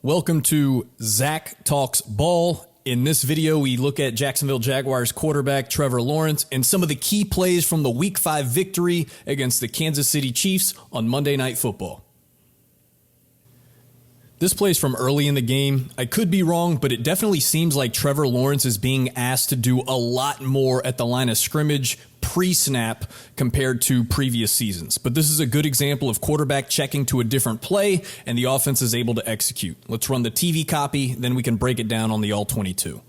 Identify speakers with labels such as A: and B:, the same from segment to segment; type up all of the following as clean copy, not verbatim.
A: Welcome to Zack Talks Ball. In this video, we look at Jacksonville Jaguars quarterback Trevor Lawrence and some of the key plays from the Week 5 victory against the Kansas City Chiefs on Monday Night Football. This play's from early in the game. I could be wrong, but it definitely seems like Trevor Lawrence is being asked to do a lot more at the line of scrimmage pre-snap compared to previous seasons. But this is a good example of quarterback checking to a different play, and the offense is able to execute. Let's run the TV copy, then we can break it down on the All-22.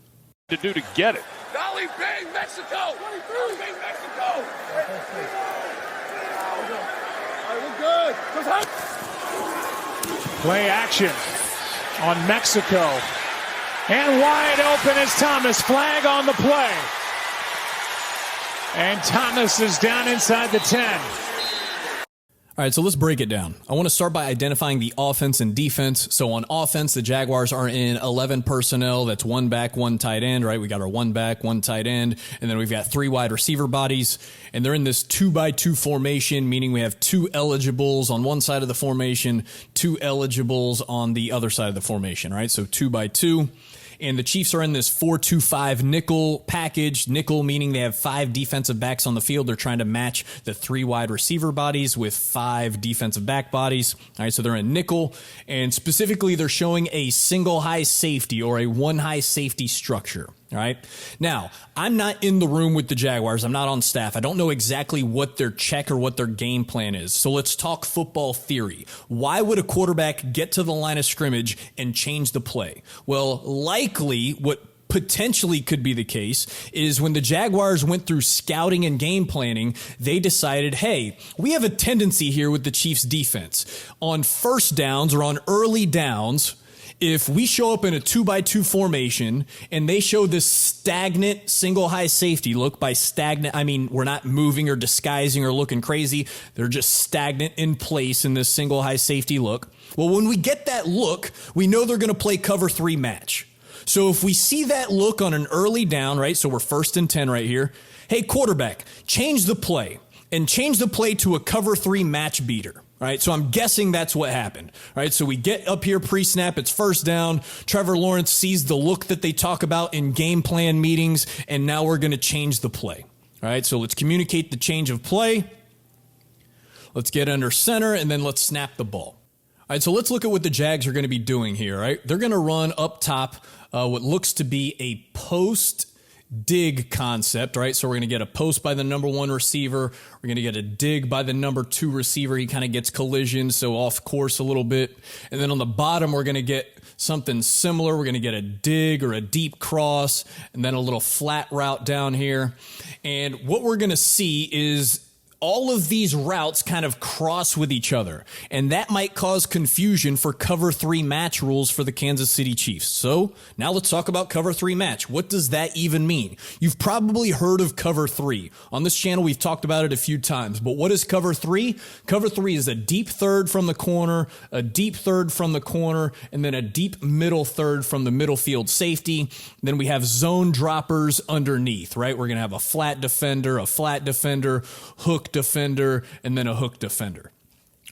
B: To do to get it.
C: Dolly Bang, Mexico! Dolly Bang, Mexico! All right, we're good.
B: Play action on Mexico. And wide open is Thomas. Flag on the play. And Thomas is down inside the 10.
A: All right, so let's break it down. I want to start by identifying the offense and defense. So on offense, the Jaguars are in 11 personnel. That's one back, one tight end, right? We got our one back, one tight end, and then we've got three wide receiver bodies. And they're in this 2-by-2 formation, meaning we have two eligibles on one side of the formation, two eligibles on the other side of the formation, right? So 2-by-2. And the Chiefs are in this 4-2-5 nickel package. Nickel meaning they have 5 defensive backs on the field. They're trying to match the 3 wide receiver bodies with 5 defensive back bodies. All right, so they're in nickel. And specifically, they're showing a single high safety or a one high safety structure. All right. Now, I'm not in the room with the Jaguars. I'm not on staff. I don't know exactly what their check or what their game plan is. So let's talk football theory. Why would a quarterback get to the line of scrimmage and change the play? Well, likely what potentially could be the case is when the Jaguars went through scouting and game planning, they decided, hey, we have a tendency here with the Chiefs defense on first downs or on early downs. If we show up in a 2-by-2 formation and they show this stagnant single high safety look, by stagnant, I mean, we're not moving or disguising or looking crazy. They're just stagnant in place in this single high safety look. Well, when we get that look, we know they're going to play cover 3 match. So if we see that look on an early down, right? So we're 1st and 10 right here. Hey, quarterback, change the play and change the play to a cover 3 match beater. All right, so I'm guessing that's what happened. All right, so we get up here pre-snap, it's first down. Trevor Lawrence sees the look that they talk about in game plan meetings, and now we're going to change the play. All right, so let's communicate the change of play. Let's get under center, and then let's snap the ball. All right, so let's look at what the Jags are going to be doing here. Right, they're going to run up top what looks to be a post dig concept, right? So we're going to get a post by the number 1 receiver. We're going to get a dig by the number 2 receiver. He kind of gets collision, so off course a little bit. And then on the bottom, we're going to get something similar. We're going to get a dig or a deep cross, and then a little flat route down here. And what we're going to see is all of these routes kind of cross with each other, and that might cause confusion for cover 3 match rules for the Kansas City Chiefs. So now let's talk about cover 3 match. What does that even mean? You've probably heard of cover 3. On this channel, we've talked about it a few times, but what is cover 3? Cover 3 is a deep third from the corner, a deep third from the corner, and then a deep middle third from the middle field safety. Then we have zone droppers underneath, right? We're going to have a flat defender, hook defender, and then a hook defender.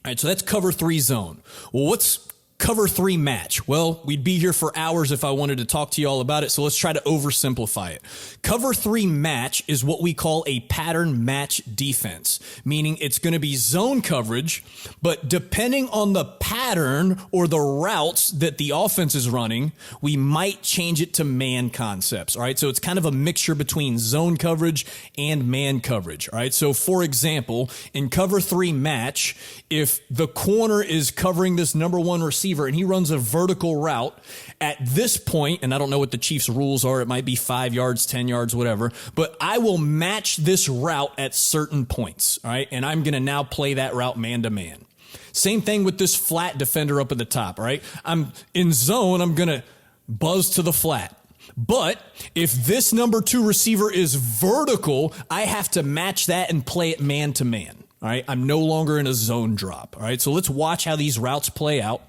A: All right, so that's cover 3 zone. Well, what's cover 3 match? Well, we'd be here for hours if I wanted to talk to you all about it, so let's try to oversimplify it. Cover 3 match is what we call a pattern match defense, meaning it's going to be zone coverage, but depending on the pattern or the routes that the offense is running, we might change it to man concepts. All right, so it's kind of a mixture between zone coverage and man coverage. All right, so for example, in cover 3 match, if the corner is covering this number 1 receiver and he runs a vertical route at this point, and I don't know what the Chiefs' rules are, it might be 5 yards, 10 yards, whatever, but I will match this route at certain points, all right? And I'm going to now play that route man-to-man. Same thing with this flat defender up at the top, all right? I'm in zone, I'm going to buzz to the flat. But if this number 2 receiver is vertical, I have to match that and play it man-to-man, all right? I'm no longer in a zone drop, all right? So let's watch how these routes play out.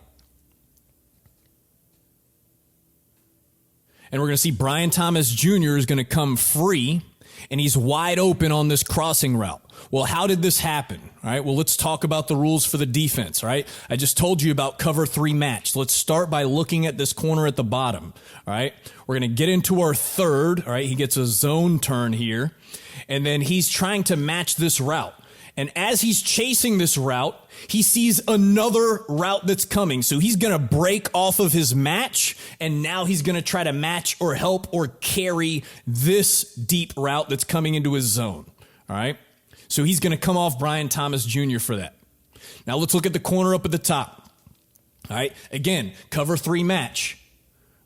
A: And we're going to see Brian Thomas Jr. is going to come free. and he's wide open on this crossing route. Well, how did this happen? All right, well, let's talk about the rules for the defense, all right? I just told you about cover 3 match. Let's start by looking at this corner at the bottom, all right? We're going to get into our third, all right? He gets a zone turn here, and then he's trying to match this route. And as he's chasing this route, he sees another route that's coming. So he's going to break off of his match, and now he's going to try to match or help or carry this deep route that's coming into his zone, all right? So he's going to come off Brian Thomas Jr. for that. Now let's look at the corner up at the top. All right. Again, cover 3 match.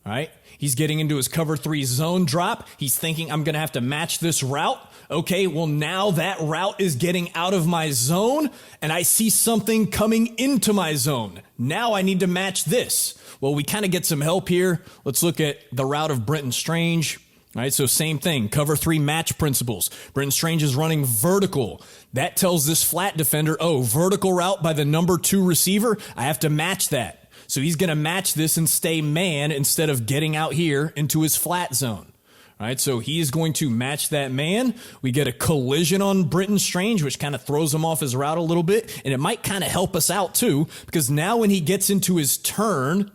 A: All right. He's getting into his cover 3 zone drop. He's thinking, I'm going to have to match this route. Okay, well, now that route is getting out of my zone, and I see something coming into my zone. Now I need to match this. Well, we kind of get some help here. Let's look at the route of Brenton Strange. All right, so same thing, cover 3 match principles. Brenton Strange is running vertical. That tells this flat defender, oh, vertical route by the number 2 receiver, I have to match that. So he's going to match this and stay man instead of getting out here into his flat zone. All right, so he is going to match that man. We get a collision on Brenton Strange, which kind of throws him off his route a little bit, and it might kind of help us out too, because now when he gets into his turn,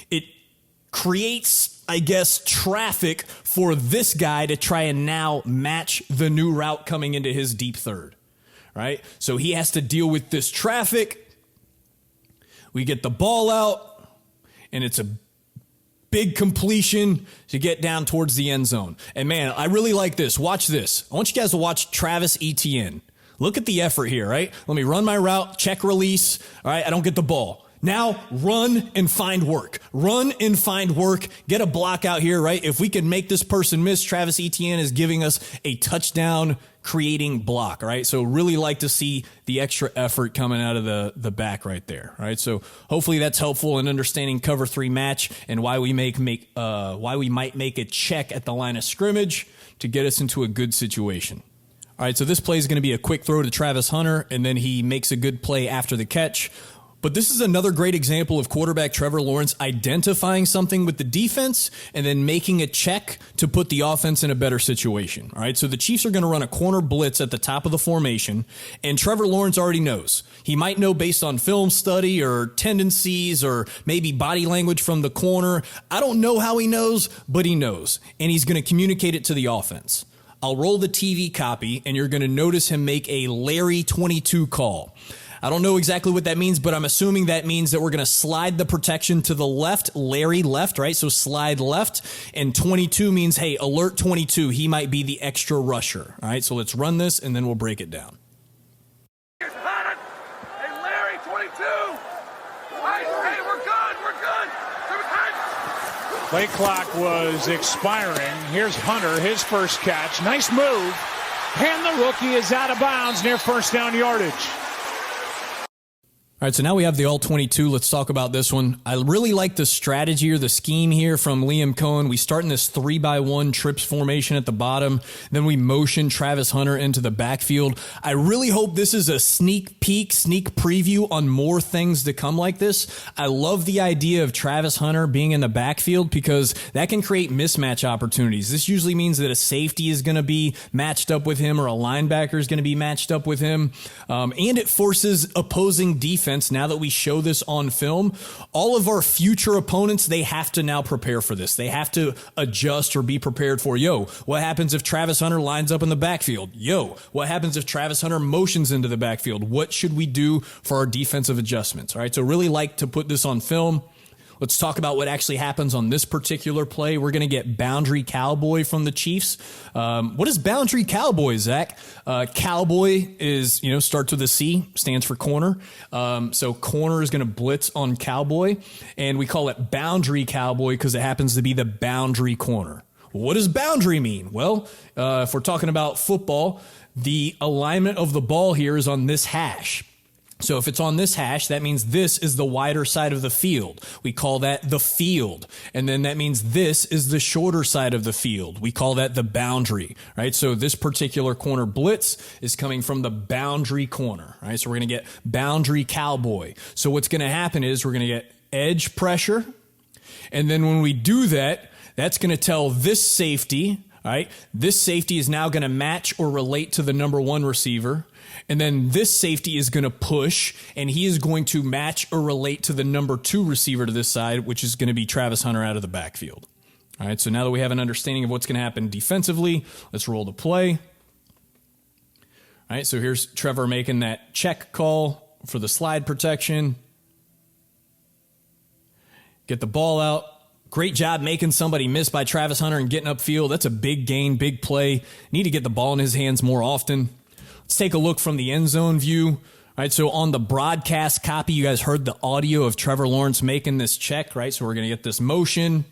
A: it creates, I guess, traffic for this guy to try and now match the new route coming into his deep third, right? So he has to deal with this traffic. We get the ball out, and it's a big completion to get down towards the end zone. And man, I really like this. Watch this. I want you guys to watch Travis Etienne. Look at the effort here, right? Let me run my route, check release. All right, I don't get the ball. Now run and find work. Run and find work. Get a block out here, right? If we can make this person miss, Travis Etienne is giving us a touchdown creating block, all right? So really like to see the extra effort coming out of the back right there, all right? So hopefully that's helpful in understanding cover 3 match and why we might make a check at the line of scrimmage to get us into a good situation. All right, so this play is going to be a quick throw to Travis Hunter, and then he makes a good play after the catch. But this is another great example of quarterback Trevor Lawrence identifying something with the defense and then making a check to put the offense in a better situation. All right, so the Chiefs are going to run a corner blitz at the top of the formation, and Trevor Lawrence already knows. He might know based on film study or tendencies or maybe body language from the corner. I don't know how he knows, but he knows, and he's going to communicate it to the offense. I'll roll the TV copy, and you're going to notice him make a Larry 22 call. I don't know exactly what that means, but I'm assuming that means that we're going to slide the protection to the left, Larry left, right? So slide left, and 22 means, hey, alert 22, he might be the extra rusher, all right? So let's run this, and then we'll break it down.
C: Hey, Larry, 22. Hey, we're good.
B: Play clock was expiring. Here's Hunter, his first catch. Nice move. And the rookie is out of bounds near first down yardage.
A: All right, so now we have the all-22. Let's talk about this one. I really like the strategy or the scheme here from Liam Cohen. We start in this 3-by-1 trips formation at the bottom. Then we motion Travis Hunter into the backfield. I really hope this is a sneak peek, sneak preview on more things to come like this. I love the idea of Travis Hunter being in the backfield because that can create mismatch opportunities. This usually means that a safety is going to be matched up with him or a linebacker is going to be matched up with him. And it forces opposing defense. Now that we show this on film, all of our future opponents, they have to now prepare for this. They have to adjust or be prepared for, what happens if Travis Hunter lines up in the backfield? What happens if Travis Hunter motions into the backfield? What should we do for our defensive adjustments? All right, so really like to put this on film. Let's talk about what actually happens on this particular play. We're going to get boundary cowboy from the Chiefs. What is boundary cowboy, Zach? Cowboy is, starts with a C, stands for corner. So corner is going to blitz on cowboy, and we call it boundary cowboy because it happens to be the boundary corner. What does boundary mean? Well, if we're talking about football, the alignment of the ball here is on this hash. So if it's on this hash, that means this is the wider side of the field. We call that the field. And then that means this is the shorter side of the field. We call that the boundary, right? So this particular corner blitz is coming from the boundary corner, right? So we're going to get boundary cowboy. So what's going to happen is we're going to get edge pressure. And then when we do that, that's going to tell this safety, All right. This safety is now going to match or relate to the number 1 receiver. And then this safety is going to push, and he is going to match or relate to the number 2 receiver to this side, which is going to be Travis Hunter out of the backfield. All right. So now that we have an understanding of what's going to happen defensively, let's roll the play. All right. So here's Trevor making that check call for the slide protection. Get the ball out. Great job making somebody miss by Travis Hunter and getting upfield. That's a big gain, big play. Need to get the ball in his hands more often. Let's take a look from the end zone view. All right, so on the broadcast copy, you guys heard the audio of Trevor Lawrence making this check, right? So we're going to get this motion.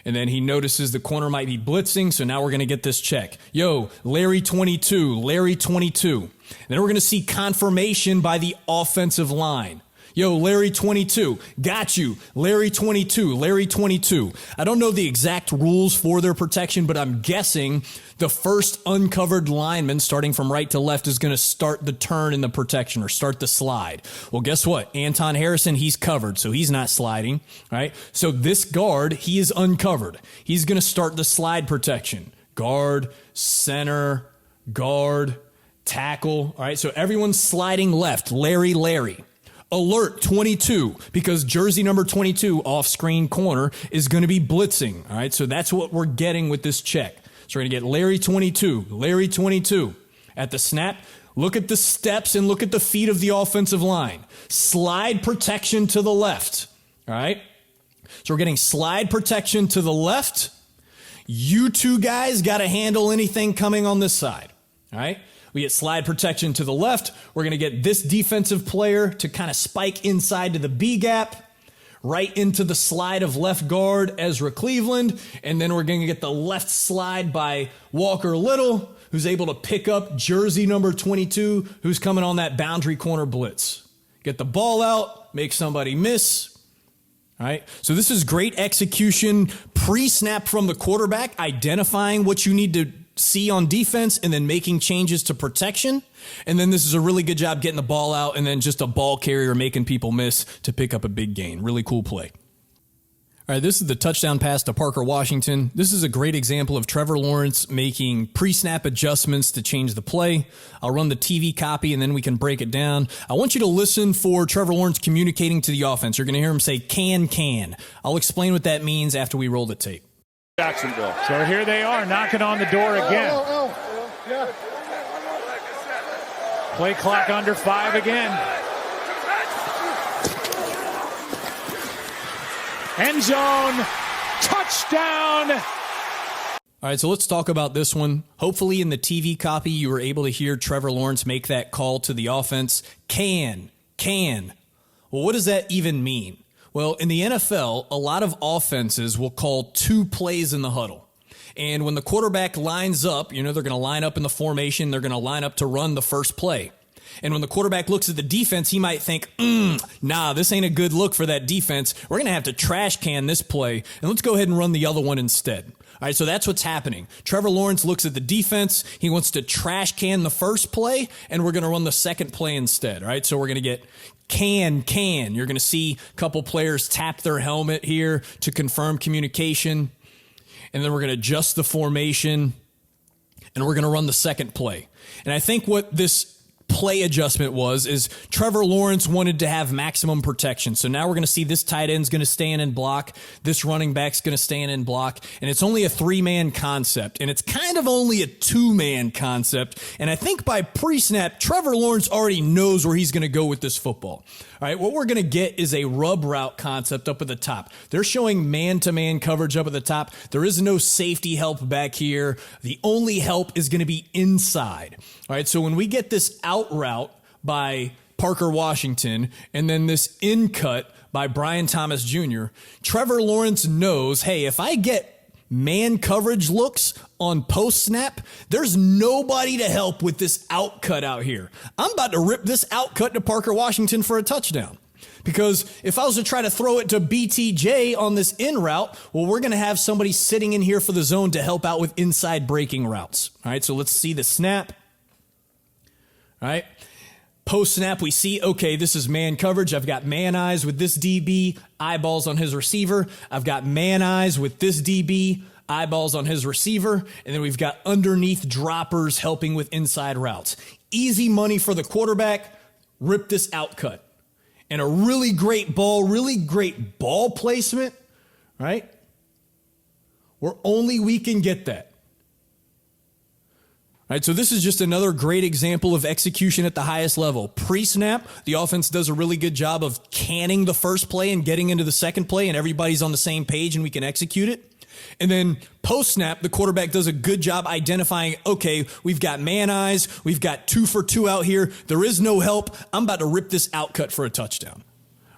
A: And then he notices the corner might be blitzing, so now we're going to get this check. Yo, Larry 22, Larry 22. And then we're going to see confirmation by the offensive line. Yo, Larry 22, got you. Larry 22, Larry 22. I don't know the exact rules for their protection, but I'm guessing the first uncovered lineman starting from right to left is going to start the turn in the protection or start the slide. Well, guess what? Anton Harrison, he's covered, so he's not sliding, right? So this guard, he is uncovered. He's going to start the slide protection. Guard, center, guard, tackle, all right? So everyone's sliding left. Larry, Larry. Alert 22, because jersey number 22 off-screen corner is going to be blitzing. All right, so that's what we're getting with this check. So we're going to get Larry 22, Larry 22. At the snap, look at the steps and look at the feet of the offensive line. Slide protection to the left. All right, so we're getting slide protection to the left. You two guys got to handle anything coming on this side. All right. We get slide protection to the left. We're going to get this defensive player to kind of spike inside to the B gap, right into the slide of left guard Ezra Cleveland. And then we're going to get the left slide by Walker Little, who's able to pick up jersey number 22, who's coming on that boundary corner blitz. Get the ball out, make somebody miss. All right. So this is great execution pre-snap from the quarterback, identifying what you need to see on defense and then making changes to protection. And then this is a really good job getting the ball out and then just a ball carrier making people miss to pick up a big gain. Really cool play. All right, this is the touchdown pass to Parker Washington. This is a great example of Trevor Lawrence making pre-snap adjustments to change the play. I'll run the TV copy and then we can break it down. I want you to listen for Trevor Lawrence communicating to the offense. You're going to hear him say can. I'll explain what that means after we roll the tape.
B: Jacksonville. So here they are knocking on the door again. Play clock under 5 again. End zone. Touchdown.
A: All right, so let's talk about this one. Hopefully in the TV copy, you were able to hear Trevor Lawrence make that call to the offense. Can. Well, what does that even mean? Well, in the NFL, a lot of offenses will call 2 plays in the huddle. And when the quarterback lines up, they're going to line up in the formation. They're going to line up to run the first play. And when the quarterback looks at the defense, he might think, nah, this ain't a good look for that defense. We're going to have to trash can this play, and let's go ahead and run the other one instead. All right, so that's what's happening. Trevor Lawrence looks at the defense. He wants to trash can the first play, and we're going to run the second play instead. All right, so we're going to get can. You're going to see a couple players tap their helmet here to confirm communication. And then we're going to adjust the formation, and we're going to run the second play. And I think what this play adjustment is Trevor Lawrence wanted to have maximum protection. So now we're going to see this tight end's going to stand in block. This running back's going to stand in block. And it's only a 3-man concept. And it's kind of only a 2-man concept. And I think by pre-snap, Trevor Lawrence already knows where he's going to go with this football. All right, what we're going to get is a rub route concept up at the top. They're showing man-to-man coverage up at the top. There is no safety help back here. The only help is going to be inside. All right, so when we get this out route by Parker Washington and then this in cut by Brian Thomas Jr., Trevor Lawrence knows, hey, if I get man coverage looks on post snap, there's nobody to help with this out cut out here. I'm about to rip this out cut to Parker Washington for a touchdown. Because if I was to try to throw it to BTJ on this in route, well, we're going to have somebody sitting in here for the zone to help out with inside breaking routes. All right, so let's see the snap. All right. Post snap, we see, okay, this is man coverage. I've got man eyes with this DB, eyeballs on his receiver. I've got man eyes with this DB, eyeballs on his receiver, and then we've got underneath droppers helping with inside routes. Easy money for the quarterback. Rip this out cut. And a really great ball placement, right? Where only we can get that. All right, so this is just another great example of execution at the highest level. Pre-snap, the offense does a really good job of canning the first play and getting into the second play, and everybody's on the same page and we can execute it. And then post-snap, the quarterback does a good job identifying, okay, we've got man eyes, we've got 2 for 2 out here, there is no help, I'm about to rip this out cut for a touchdown.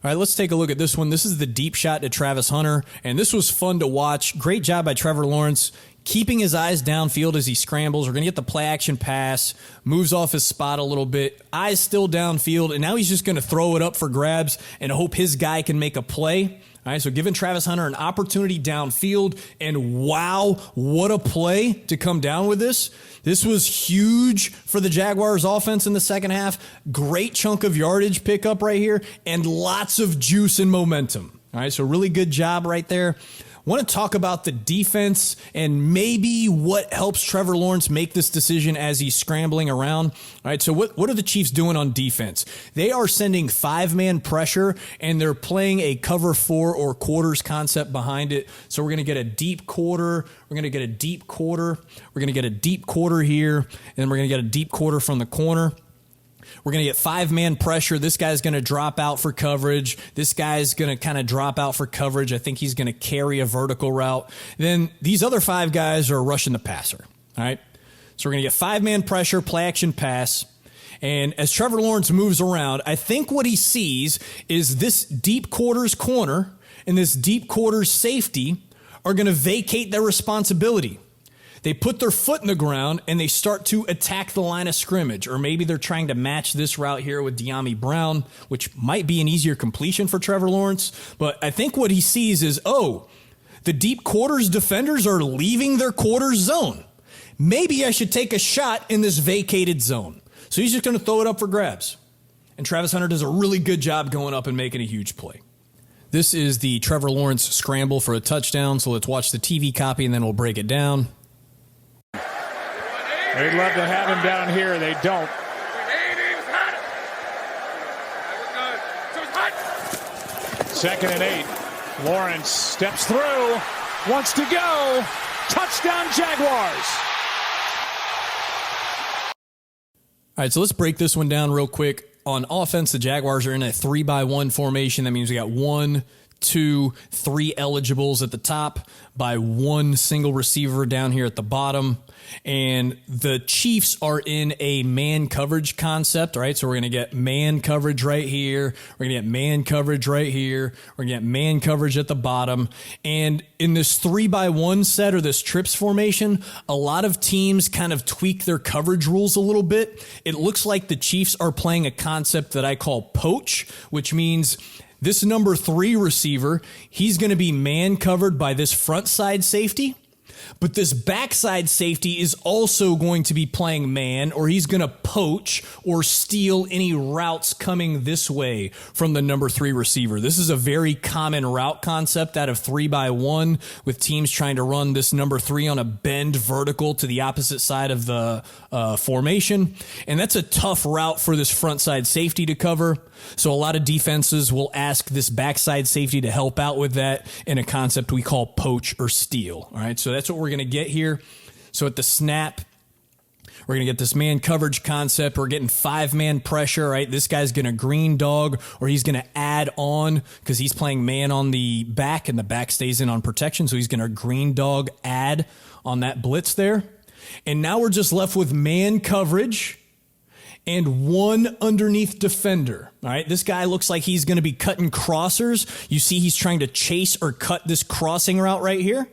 A: All right, let's take a look at this one. This is the deep shot to Travis Hunter, and this was fun to watch. Great job by Trevor Lawrence, keeping his eyes downfield as he scrambles. We're going to get the play action pass, moves off his spot a little bit, eyes still downfield, and now he's just going to throw it up for grabs and hope his guy can make a play. All right, so giving Travis Hunter an opportunity downfield, and wow, what a play to come down with this. This was huge for the Jaguars offense in the second half. Great chunk of yardage pickup right here, and lots of juice and momentum. All right, so really good job right there. Want to talk about the defense and maybe what helps Trevor Lawrence make this decision as he's scrambling around. All right, so what are the Chiefs doing on defense? They are sending 5-man pressure, and they're playing a cover 4 or quarters concept behind it. So we're going to get a deep quarter. We're going to get a deep quarter. We're going to get a deep quarter here, and then we're going to get a deep quarter from the corner. We're going to get 5-man pressure. This guy's going to drop out for coverage. This guy's going to kind of drop out for coverage. I think he's going to carry a vertical route. Then these other 5 guys are rushing the passer. All right. So we're going to get 5-man pressure, play action pass. And as Trevor Lawrence moves around, I think what he sees is this deep quarters corner and this deep quarters safety are going to vacate their responsibility. They put their foot in the ground and they start to attack the line of scrimmage. Or maybe they're trying to match this route here with De'Ami Brown, which might be an easier completion for Trevor Lawrence. But I think what he sees is, oh, the deep quarters defenders are leaving their quarters zone. Maybe I should take a shot in this vacated zone. So he's just going to throw it up for grabs. And Travis Hunter does a really good job going up and making a huge play. This is the Trevor Lawrence scramble for a touchdown. So let's watch the TV copy and then we'll break it down.
B: They'd love to have him down here. They don't. Second and 8. Lawrence steps through. Wants to go. Touchdown, Jaguars.
A: All right, so let's break this one down real quick. On offense, the Jaguars are in a 3-by-1 formation. That means we got 1, 2, 3 eligibles at the top by 1 single receiver down here at the bottom. And the Chiefs are in a man coverage concept, right? So we're going to get man coverage right here. We're going to get man coverage right here. We're going to get man coverage at the bottom. And in this 3-by-1 set or this trips formation, a lot of teams kind of tweak their coverage rules a little bit. It looks like the Chiefs are playing a concept that I call poach, which means this number 3 receiver, he's going to be man covered by this front side safety. But this backside safety is also going to be playing man, or he's going to poach or steal any routes coming this way from the number 3 receiver. This is a very common route concept out of 3-by-1 with teams trying to run this number 3 on a bend vertical to the opposite side of the formation. And that's a tough route for this front side safety to cover. So a lot of defenses will ask this backside safety to help out with that in a concept we call poach or steal. All right, so that's what we're going to get here. So at the snap, we're going to get this man coverage concept. We're getting 5-man pressure, right? This guy's going to green dog, or he's going to add on because he's playing man on the back and the back stays in on protection. So he's going to green dog add on that blitz there. And now we're just left with man coverage and 1 underneath defender. All right, this guy looks like he's going to be cutting crossers. You see he's trying to chase or cut this crossing route right here.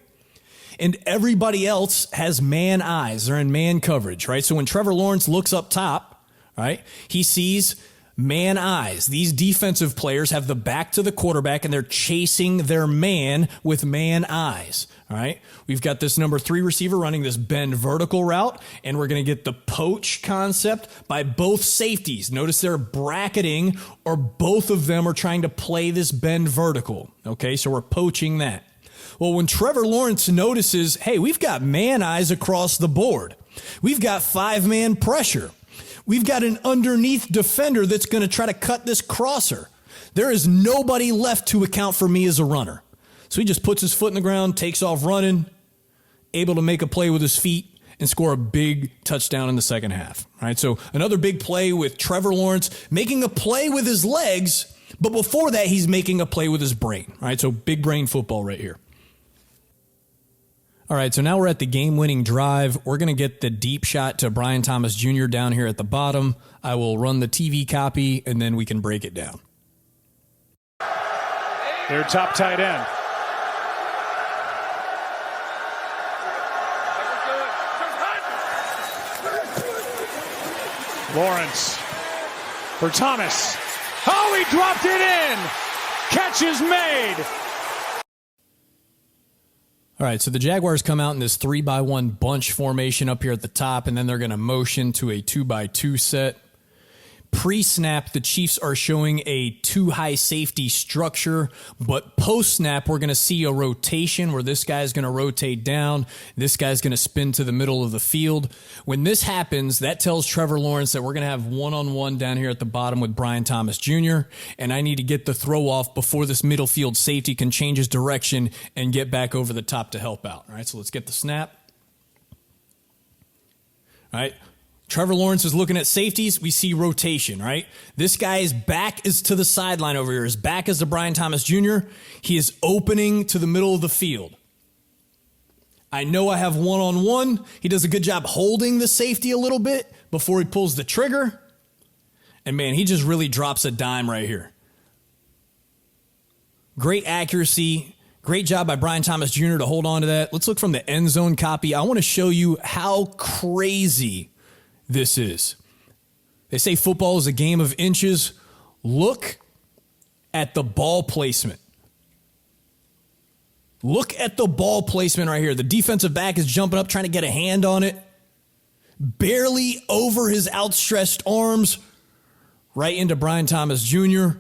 A: And everybody else has man eyes. They're in man coverage, right? So when Trevor Lawrence looks up top, right, he sees man eyes. These defensive players have the back to the quarterback, and they're chasing their man with man eyes. All right, we've got this number 3 receiver running this bend vertical route, and we're going to get the poach concept by both safeties. Notice they're bracketing, or both of them are trying to play this bend vertical. Okay, so we're poaching that. Well, when Trevor Lawrence notices, hey, we've got man eyes across the board. We've got 5-man pressure. We've got an underneath defender that's going to try to cut this crosser. There is nobody left to account for me as a runner. So he just puts his foot in the ground, takes off running, able to make a play with his feet and score a big touchdown in the second half. All right, so another big play with Trevor Lawrence making a play with his legs, but before that, he's making a play with his brain. All right, so big brain football right here. All right, so now we're at the game-winning drive. We're going to get the deep shot to Brian Thomas Jr. down here at the bottom. I will run the TV copy, and then we can break it down.
B: Their top tight end. Lawrence for Thomas. Oh, he dropped it in. Catch is made.
A: All right, so the Jaguars come out in this 3-by-1 bunch formation up here at the top, and then they're going to motion to a 2-by-2 set. Pre-snap, the Chiefs are showing a 2-high safety structure, but post-snap, we're going to see a rotation where this guy's going to rotate down, this guy's going to spin to the middle of the field. When this happens, that tells Trevor Lawrence that we're going to have one-on-one down here at the bottom with Brian Thomas Jr., and I need to get the throw off before this middle field safety can change his direction and get back over the top to help out. All right, so let's get the snap. All right. Trevor Lawrence is looking at safeties. We see rotation, right? This guy's back is to the sideline over here. His back is to Brian Thomas Jr. He is opening to the middle of the field. I know I have one-on-one. He does a good job holding the safety a little bit before he pulls the trigger. And, man, he just really drops a dime right here. Great accuracy. Great job by Brian Thomas Jr. to hold on to that. Let's look from the end zone copy. I want to show you how crazy this is. They say football is a game of inches. Look at the ball placement. Look at the ball placement right here. The defensive back is jumping up, trying to get a hand on it. Barely over his outstretched arms, right into Brian Thomas Jr.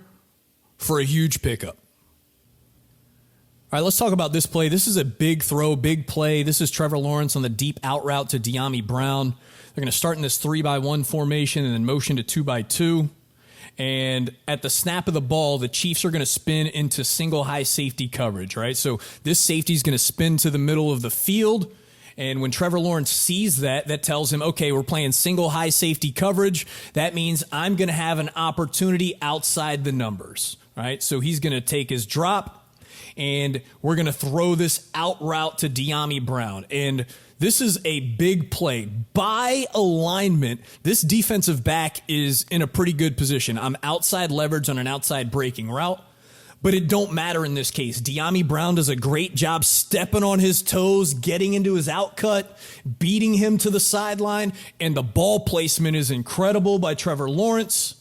A: for a huge pickup. All right, let's talk about this play. This is a big throw, big play. This is Trevor Lawrence on the deep out route to De'Ami Brown. They're going to start in this 3-by-1 formation and then motion to 2-by-2. And at the snap of the ball, the Chiefs are going to spin into single high safety coverage, right? So this safety is going to spin to the middle of the field. And when Trevor Lawrence sees that, that tells him, okay, we're playing single high safety coverage. That means I'm going to have an opportunity outside the numbers, right? So he's going to take his drop, and we're going to throw this out route to De'Ami Brown. And this is a big play. By alignment, this defensive back is in a pretty good position. I'm outside leverage on an outside breaking route, but it don't matter in this case. De'Ami Brown does a great job stepping on his toes, getting into his outcut, beating him to the sideline, and the ball placement is incredible by Trevor Lawrence.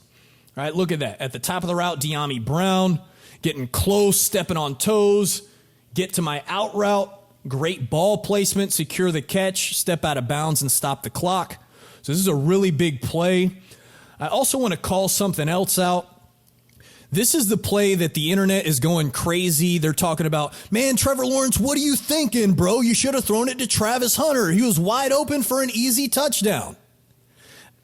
A: All right, look at that. At the top of the route, De'Ami Brown getting close, stepping on toes, get to my out route. Great ball placement, secure the catch, step out of bounds, and stop the clock. So this is a really big play. I also want to call something else out. This is the play that the internet is going crazy. They're talking about, man, Trevor Lawrence, what are you thinking, bro? You should have thrown it to Travis Hunter. He was wide open for an easy touchdown.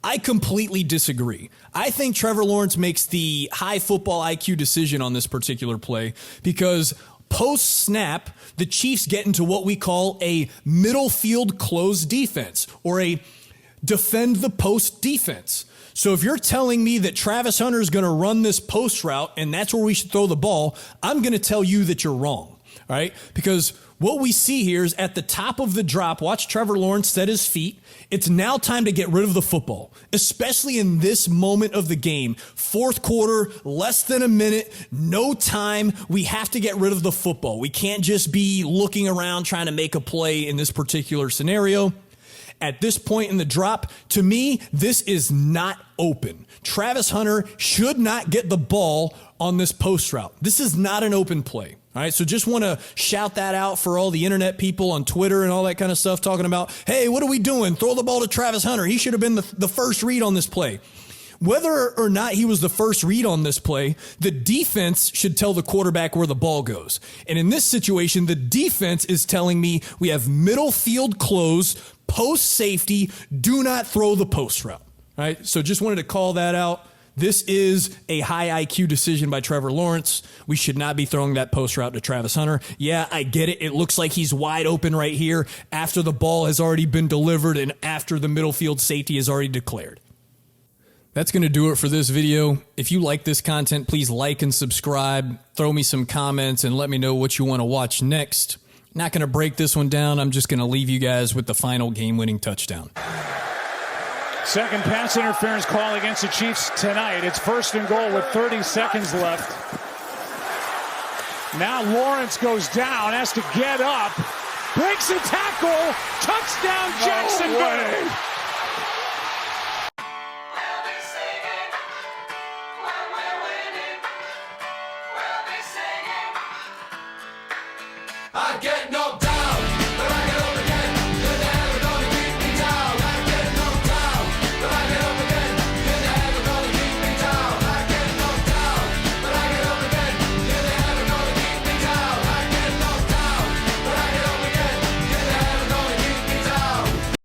A: I completely disagree. I think Trevor Lawrence makes the high football IQ decision on this particular play because post-snap, the Chiefs get into what we call a middle field closed defense or a defend the post defense. So if you're telling me that Travis Hunter is going to run this post route and that's where we should throw the ball, I'm going to tell you that you're wrong, all right? Because what we see here is at the top of the drop, watch Trevor Lawrence set his feet. It's now time to get rid of the football, especially in this moment of the game. Fourth quarter, less than a minute, no time. We have to get rid of the football. We can't just be looking around trying to make a play in this particular scenario. At this point in the drop, to me, this is not open. Travis Hunter should not get the ball on this post route. This is not an open play. All right, so just want to shout that out for all the internet people on Twitter and all that kind of stuff talking about, hey, what are we doing? Throw the ball to Travis Hunter. He should have been the first read on this play. whether or not he was the first read on this play, the defense should tell the quarterback where the ball goes. And in this situation, the defense is telling me we have middle field closed, post safety, do not throw the post route. All right, so just wanted to call that out. This is a high IQ decision by Trevor Lawrence. We should not be throwing that post route to Travis Hunter. Yeah, I get it. It looks like he's wide open right here after the ball has already been delivered and after the middle field safety is already declared. That's going to do it for this video. If you like this content, please like and subscribe. Throw me some comments and let me know what you want to watch next. Not going to break this one down. I'm just going to leave you guys with the final game-winning touchdown.
B: Second pass interference call against the Chiefs tonight. It's 1st and goal with 30 seconds left. Now Lawrence goes down, has to get up, breaks a tackle, touchdown Jacksonville.
C: I get no